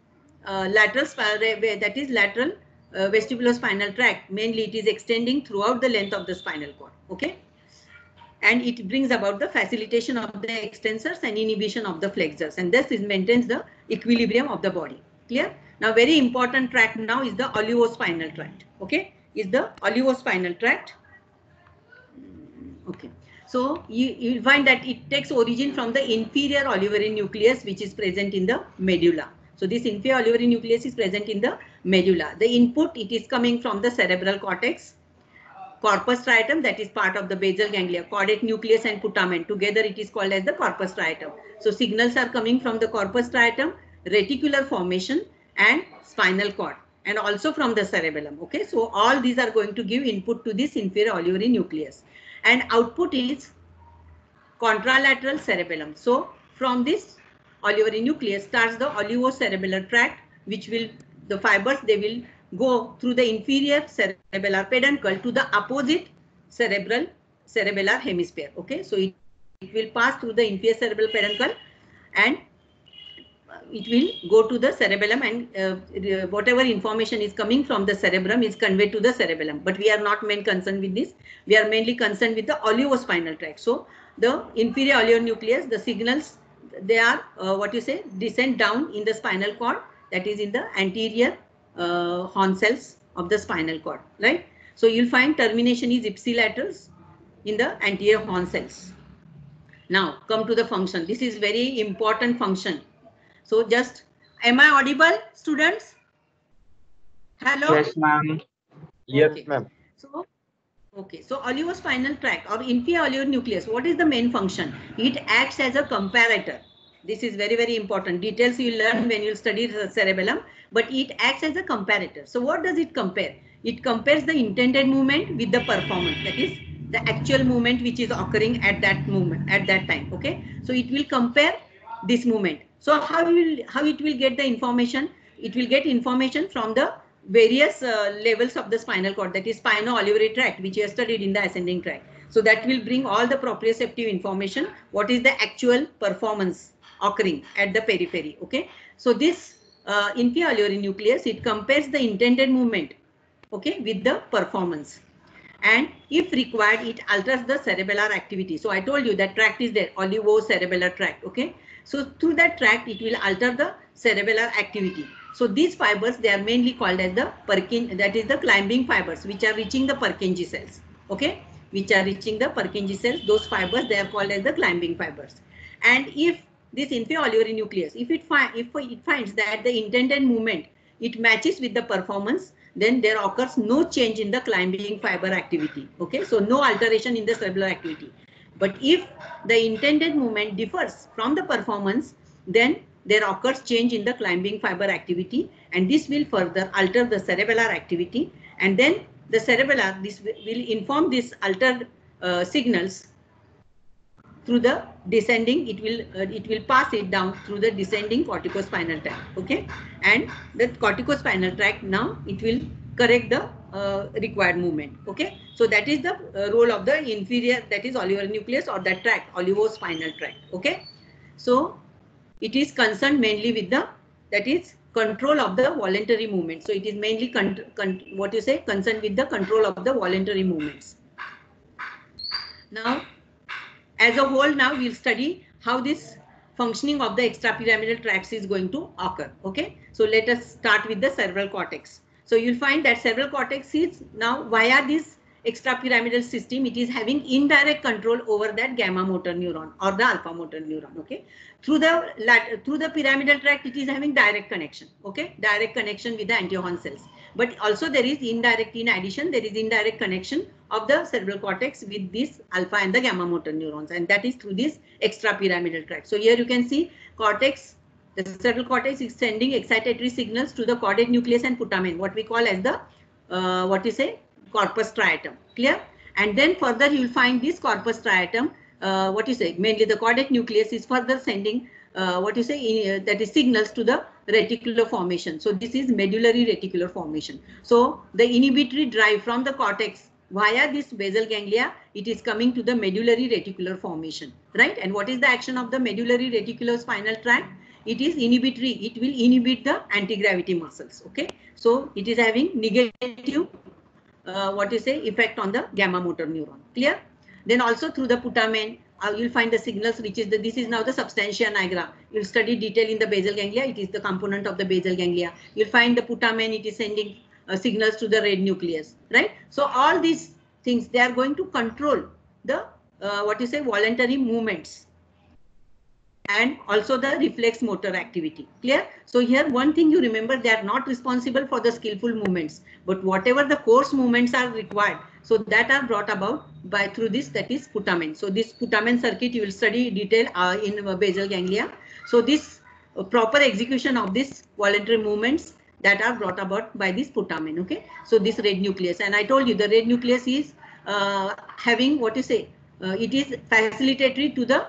lateral vestibulospinal tract, mainly it is extending throughout the length of the spinal cord. Okay, and it brings about the facilitation of the extensors and inhibition of the flexors, and thus it maintains the equilibrium of the body. Clear? Now very important tract now is the olivospinal tract. Okay, is the olivospinal tract. Okay, so you'll find that it takes origin from the inferior olivary nucleus, which is present in the medulla. So this inferior olivary nucleus is present in the medulla. The input, it is coming from the cerebral cortex, corpus striatum, that is part of the basal ganglia, caudate nucleus and putamen. Together it is called as the corpus striatum. So signals are coming from the corpus striatum, reticular formation and spinal cord, and also from the cerebellum. Okay, so all these are going to give input to this inferior olivary nucleus, and output is contralateral cerebellum. So from this olivary nucleus starts the olivocerebellar tract, which will, the fibers, they will go through the inferior cerebellar peduncle to the opposite cerebellar hemisphere. Okay, so it will pass through the inferior cerebral peduncle and it will go to the cerebellum, and whatever information is coming from the cerebrum is conveyed to the cerebellum. But we are not main concerned with this. We are mainly concerned with the olivospinal tract. So the inferior olivonucleus, the signals, they are descend down in the spinal cord, that is in the anterior horn cells of the spinal cord, right? So you'll find termination is ipsilaterals in the anterior horn cells. Now come to the function. This is very important function. So just, am I audible, students? Hello? Yes, ma'am. Yes, Okay. ma'am. So, okay, so olivospinal tract or inferior olivonucleus, what is the main function? It acts as a comparator. This is very, very important. Details you learn when you study the cerebellum, but it acts as a comparator. So what does it compare? It compares the intended movement with the performance, that is the actual movement which is occurring at that moment, at that time. Okay, so it will compare this movement. So how it will get the information? It will get information from the various levels of the spinal cord, that is spino-olivary tract, which you have studied in the ascending tract. So that will bring all the proprioceptive information, what is the actual performance occurring at the periphery. Okay, so this inferior olivary nucleus, it compares the intended movement, okay, with the performance, and if required, it alters the cerebellar activity. So I told you that tract is there, olivocerebellar tract. Okay, so through that tract, it will alter the cerebellar activity. So these fibers, they are mainly called as the Purkinje, that is the climbing fibers, which are reaching the Purkinje cells. Okay, which are reaching the Purkinje cells. Those fibers, they are called as the climbing fibers. And if this inferior olivary nucleus, if it finds that the intended movement, it matches with the performance, then there occurs no change in the climbing fiber activity. Okay, so no alteration in the cerebellar activity. But if the intended movement differs from the performance, then there occurs change in the climbing fiber activity, and this will further alter the cerebellar activity, and then the cerebellar, this will inform these altered signals through the descending, it will pass it down through the descending corticospinal tract. Okay, and the corticospinal tract now it will correct the required movement. Okay, so that is the role of the inferior, that is olivonucleus, or the tract, olivospinal tract. Okay, so it is concerned mainly with the, that is control of the voluntary movement. So it is mainly concerned with the control of the voluntary movements. Now, as a whole, now we'll study how this functioning of the extrapyramidal tracts is going to occur. Okay, so let us start with the cerebral cortex. So you'll find that cerebral cortex is now via this extrapyramidal system, it is having indirect control over that gamma motor neuron or the alpha motor neuron. Okay, through the pyramidal tract, it is having direct connection. Okay, direct connection with the antiohorn cells. But also there is indirect, in addition, there is indirect connection of the cerebral cortex with this alpha and the gamma motor neurons, and that is through this extrapyramidal tract. So here you can see cortex, the cerebral cortex is sending excitatory signals to the caudate nucleus and putamen, what we call as the corpus striatum. Clear? And then further you will find this corpus striatum, mainly the caudate nucleus is further sending that is signals to the reticular formation. So this is medullary reticular formation. So the inhibitory drive from the cortex via this basal ganglia, it is coming to the medullary reticular formation, right? And what is the action of the medullary reticular spinal tract? It is inhibitory. It will inhibit the anti-gravity muscles. Okay, so it is having negative effect on the gamma motor neuron. Clear? Then also through the putamen, you'll find the signals, which is this is now the substantia nigra. You'll study detail in the basal ganglia. It is the component of the basal ganglia. You'll find the putamen, it is sending signals to the red nucleus, right? So all these things, they are going to control the voluntary movements and also the reflex motor activity. Clear? So here one thing you remember, they are not responsible for the skillful movements, but whatever the coarse movements are required, so that are brought about by through this, that is putamen. So this putamen circuit you will study detail in basal ganglia. So this proper execution of this voluntary movements that are brought about by this putamen. Okay, so this red nucleus, and I told you the red nucleus is having it is facilitatory to the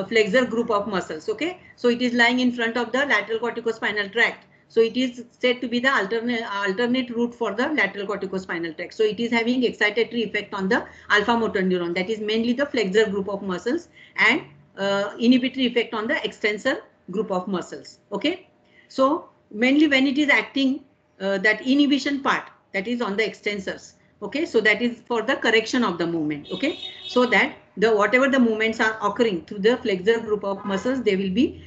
flexor group of muscles. Okay, so it is lying in front of the lateral corticospinal tract. So it is said to be the alternate route for the lateral corticospinal tract. So it is having excitatory effect on the alpha motor neuron, that is mainly the flexor group of muscles, and inhibitory effect on the extensor group of muscles. Okay, so mainly when it is acting, that inhibition part, that is on the extensors. Okay, so that is for the correction of the movement. Okay, so that whatever the movements are occurring through the flexor group of muscles, they will be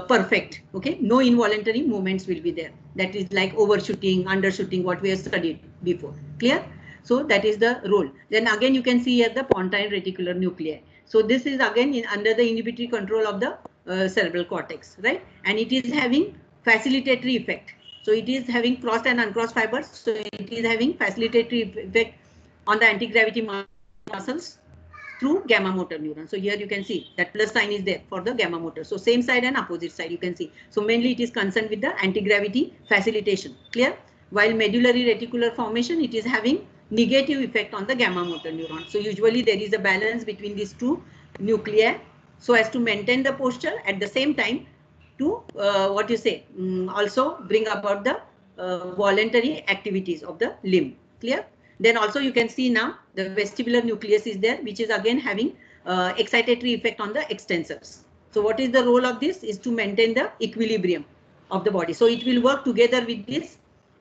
perfect. Okay, no involuntary movements will be there. That is like overshooting, undershooting, what we have studied before. Clear? So that is the role. Then again you can see here the pontine reticular nuclei. So this is again under the inhibitory control of the cerebral cortex, right? And it is having facilitatory effect. So it is having crossed and uncrossed fibers. So it is having facilitatory effect on the anti-gravity muscles through gamma motor neuron. So here you can see that plus sign is there for the gamma motor. So same side and opposite side you can see. So mainly it is concerned with the anti-gravity facilitation. Clear? While medullary reticular formation, it is having negative effect on the gamma motor neuron. So usually there is a balance between these two nuclei so as to maintain the posture, at the same time to also bring about the voluntary activities of the limb. Clear? Then also you can see now the vestibular nucleus is there, which is again having excitatory effect on the extensors. So what is the role of this? Is to maintain the equilibrium of the body. So it will work together with this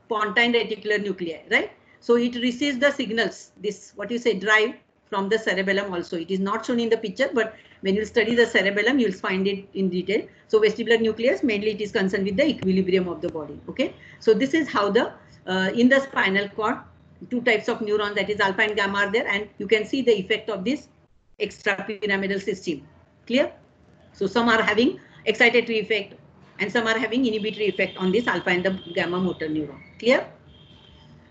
pontine reticular nuclei, right? So it receives the signals, this drive from the cerebellum also. It is not shown in the picture, but when you study the cerebellum, you will find it in detail. So vestibular nucleus, mainly it is concerned with the equilibrium of the body. Okay, so this is how the in the spinal cord, two types of neurons, that is alpha and gamma, are there, and you can see the effect of this extrapyramidal system. Clear? So some are having excitatory effect and some are having inhibitory effect on this alpha and the gamma motor neuron. Clear?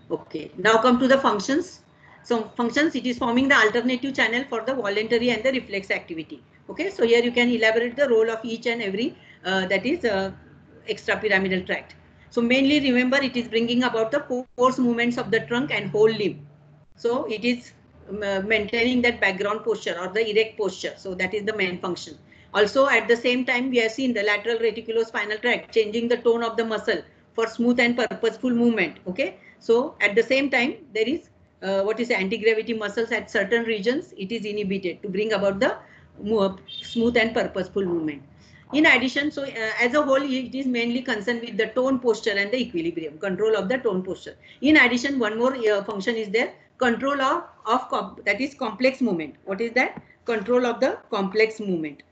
Okay, now come to the functions. So functions, it is forming the alternative channel for the voluntary and the reflex activity. Okay, so here you can elaborate the role of each and every extrapyramidal tract. So mainly remember, it is bringing about the coarse movements of the trunk and whole limb. So it is maintaining that background posture or the erect posture. So that is the main function. Also, at the same time, we have seen the lateral reticulospinal tract changing the tone of the muscle for smooth and purposeful movement. Okay. So at the same time, there is what is anti-gravity muscles at certain regions. It is inhibited to bring about the smooth and purposeful movement. In addition, so as a whole, it is mainly concerned with the tone posture and the equilibrium, control of the tone posture. In addition, one more function is there, control of that is complex movement. What is that? Control of the complex movement.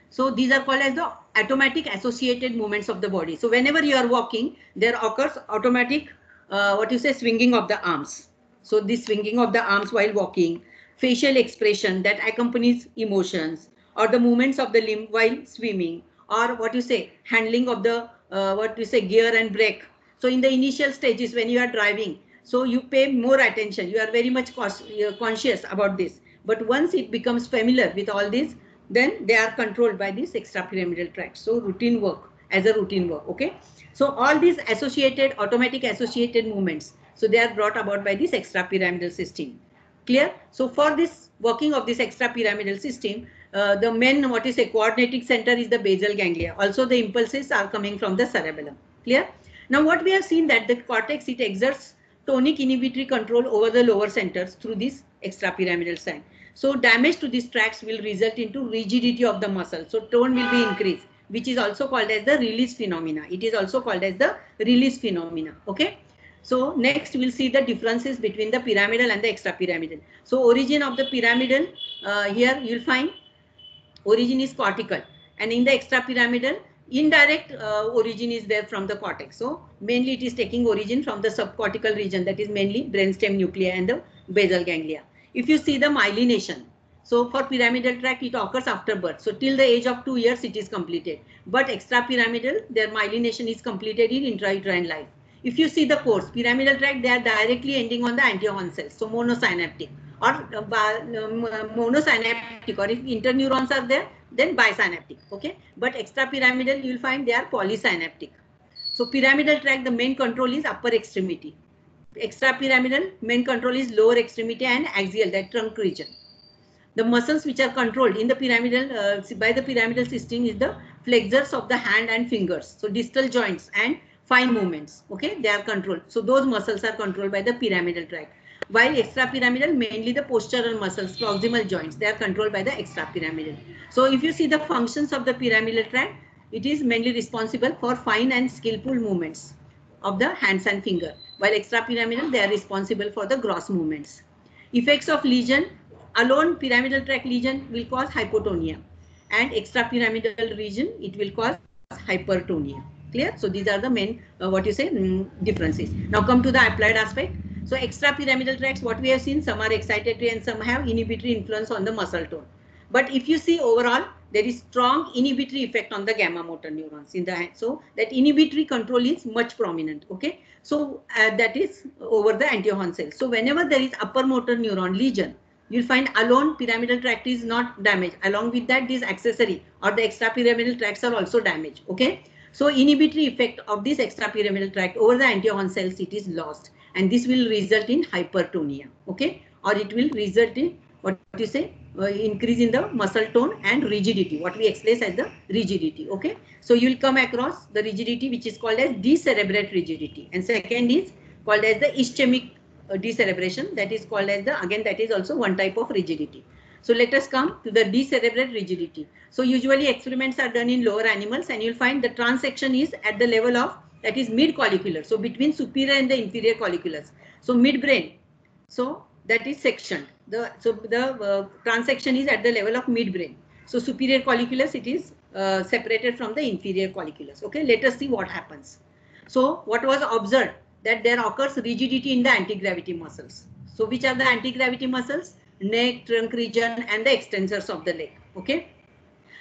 So these are called as the automatic associated movements of the body. So whenever you are walking, there occurs automatic, swinging of the arms. So this swinging of the arms while walking, facial expression that accompanies emotions, or the movements of the limb while swimming, or handling of the gear and brake. So in the initial stages when you are driving, so you pay more attention, you are very much conscious about this. But once it becomes familiar with all this, then they are controlled by this extrapyramidal tract. So routine work, as a routine work. Okay. So all these automatic associated movements, so they are brought about by this extrapyramidal system. Clear? So for this working of this extrapyramidal system, the main coordinating center is the basal ganglia. Also the impulses are coming from the cerebellum. Clear? Now what we have seen that the cortex, it exerts tonic inhibitory control over the lower centers through this extrapyramidal sign. So damage to these tracts will result into rigidity of the muscle. So tone will be increased, which is also called as the release phenomena. It is also called as the release phenomena. Okay. So next we'll see the differences between the pyramidal and the extrapyramidal. So origin of the pyramidal, here you'll find origin is cortical, and in the extrapyramidal, indirect origin is there from the cortex. So mainly it is taking origin from the subcortical region, that is mainly brainstem nuclei and the basal ganglia. If you see the myelination, so for pyramidal tract it occurs after birth. So till the age of 2 years it is completed. But extrapyramidal, their myelination is completed in intrauterine life. If you see the course, pyramidal tract, they are directly ending on the antiohorn cells, so monosynaptic or monosynaptic, or if interneurons are there, then bisynaptic. Okay, but extrapyramidal you will find they are polysynaptic. So pyramidal tract, the main control is upper extremity. Extrapyramidal, main control is lower extremity and axial, that trunk region. The muscles which are controlled in the pyramidal by the pyramidal system is the flexors of the hand and fingers. So distal joints and fine movements. Okay, they are controlled. So those muscles are controlled by the pyramidal tract. While extrapyramidal, mainly the postural muscles, proximal joints, they are controlled by the extrapyramidal. So if you see the functions of the pyramidal tract, it is mainly responsible for fine and skillful movements of the hands and finger, while extrapyramidal, they are responsible for the gross movements. Effects of lesion, alone pyramidal tract lesion will cause hypotonia, and extrapyramidal region, it will cause hypertonia. Clear? So these are the main differences. Now come to the applied aspect. So extrapyramidal tracts, what we have seen, some are excitatory and some have inhibitory influence on the muscle tone. But if you see overall, there is strong inhibitory effect on the gamma motor neurons in the hand. So that inhibitory control is much prominent. Okay. So that is over the antiohorn cells. So whenever there is upper motor neuron lesion, you'll find alone pyramidal tract is not damaged. Along with that, this accessory or the extrapyramidal tracts are also damaged. Okay. So inhibitory effect of this extrapyramidal tract over the antiohorn cells, it is lost, and this will result in hypertonia. Okay. Or it will result in increase in the muscle tone and rigidity, what we express as the rigidity. Okay. So you will come across the rigidity which is called as decerebrate rigidity, and second is called as the ischemic decerebration, that is called as the, again that is also one type of rigidity. So let us come to the decerebrate rigidity. So usually experiments are done in lower animals, and you'll find the transection is at the level of, that is mid collicular, so between superior and the inferior colliculus, so midbrain, so that is sectioned. The transection is at the level of midbrain. So superior colliculus, it is separated from the inferior colliculus. Okay, let us see what happens. So what was observed, that there occurs rigidity in the anti-gravity muscles. So which are the anti-gravity muscles? Neck, trunk region, and the extensors of the leg. Okay.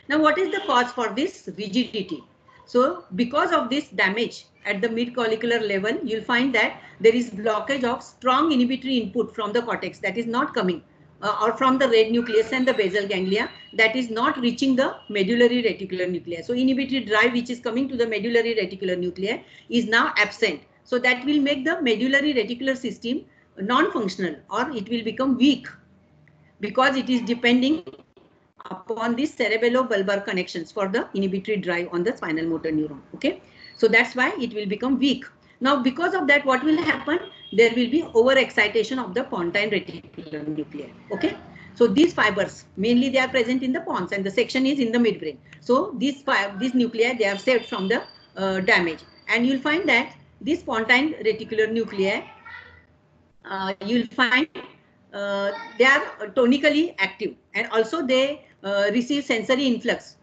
Now what is the cause for this rigidity? So because of this damage at the mid-collicular level, you'll find that there is blockage of strong inhibitory input from the cortex that is not coming, or from the red nucleus and the basal ganglia, that is not reaching the medullary reticular nuclei. So inhibitory drive which is coming to the medullary reticular nuclei is now absent. So that will make the medullary reticular system non-functional, or it will become weak, because it is depending upon these cerebello-bulbar connections for the inhibitory drive on the spinal motor neuron. Okay, so that's why it will become weak. Now, because of that, what will happen? There will be overexcitation of the pontine reticular nuclei. Okay, so these fibers, mainly they are present in the pons, and the section is in the midbrain. So these nuclei, they are saved from the damage, and you'll find that this pontine reticular nuclei, you'll find they are tonically active, and also they receive sensory influx.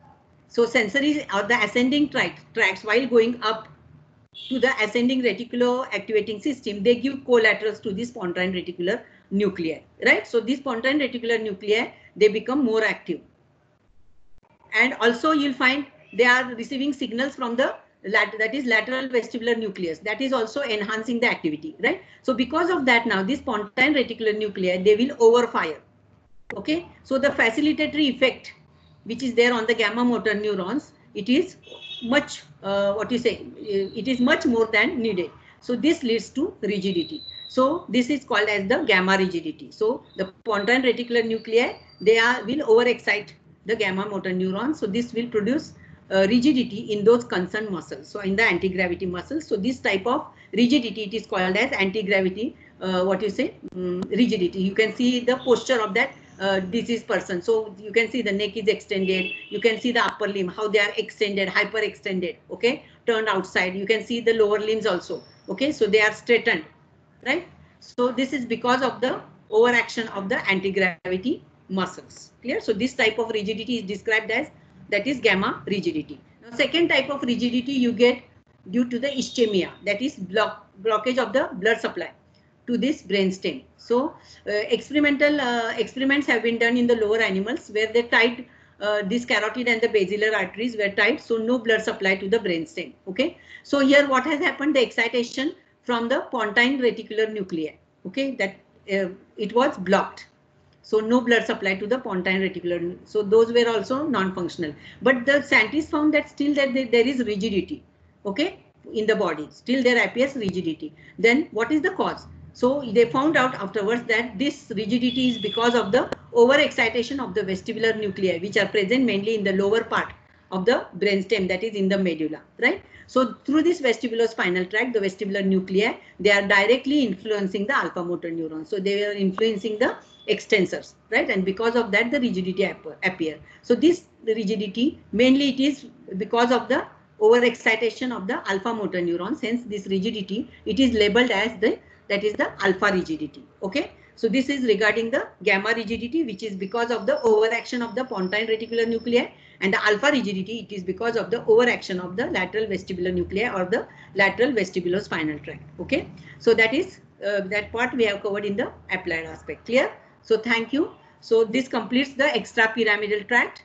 So sensory or the ascending tracts while going up to the ascending reticular activating system, they give collaterals to this pontine reticular nuclei, right? So these pontine reticular nuclei, they become more active, and also you'll find they are receiving signals from the lateral vestibular nucleus, that is also enhancing the activity, right? So because of that, now this pontine reticular nuclei, they will overfire. Okay, so the facilitatory effect which is there on the gamma motor neurons, it is much it is much more than needed. So this leads to rigidity. So this is called as the gamma rigidity. So the pontine reticular nuclei, they will overexcite the gamma motor neurons. So this will produce rigidity in those concerned muscles. So in the anti-gravity muscles. So this type of rigidity, it is called as anti-gravity rigidity. You can see the posture of that diseased person. So you can see the neck is extended. You can see the upper limb, how they are extended, hyper extended, okay, turned outside. You can see the lower limbs also, okay, so they are straightened, right? So this is because of the overaction of the anti-gravity muscles. Clear? So this type of rigidity is described as, that is gamma rigidity. Now, second type of rigidity you get due to the ischemia, that is blockage of the blood supply to this brainstem. So experimental experiments have been done in the lower animals where they tied this carotid and the basilar arteries were tied, so no blood supply to the brainstem. Okay, so here what has happened, the excitation from the pontine reticular nuclei, okay, that it was blocked. So no blood supply to the pontine reticular. So those were also non-functional. But the scientists found that still that there is rigidity, okay, in the body. Still there appears rigidity. Then what is the cause? So they found out afterwards that this rigidity is because of the overexcitation of the vestibular nuclei, which are present mainly in the lower part of the brainstem, that is in the medulla, right? So through this vestibulospinal tract, the vestibular nuclei, they are directly influencing the alpha motor neurons. So they are influencing the extensors, right? And because of that, the rigidity appear. So this rigidity, mainly it is because of the overexcitation of the alpha motor neurons. Hence this rigidity, it is labeled as that is the alpha rigidity. Okay, so this is regarding the gamma rigidity, which is because of the overaction of the pontine reticular nuclei, and the alpha rigidity, it is because of the overaction of the lateral vestibular nuclei or the lateral vestibulospinal tract. Okay, so that is that part we have covered in the applied aspect. Clear? So thank you. So this completes the extrapyramidal tract.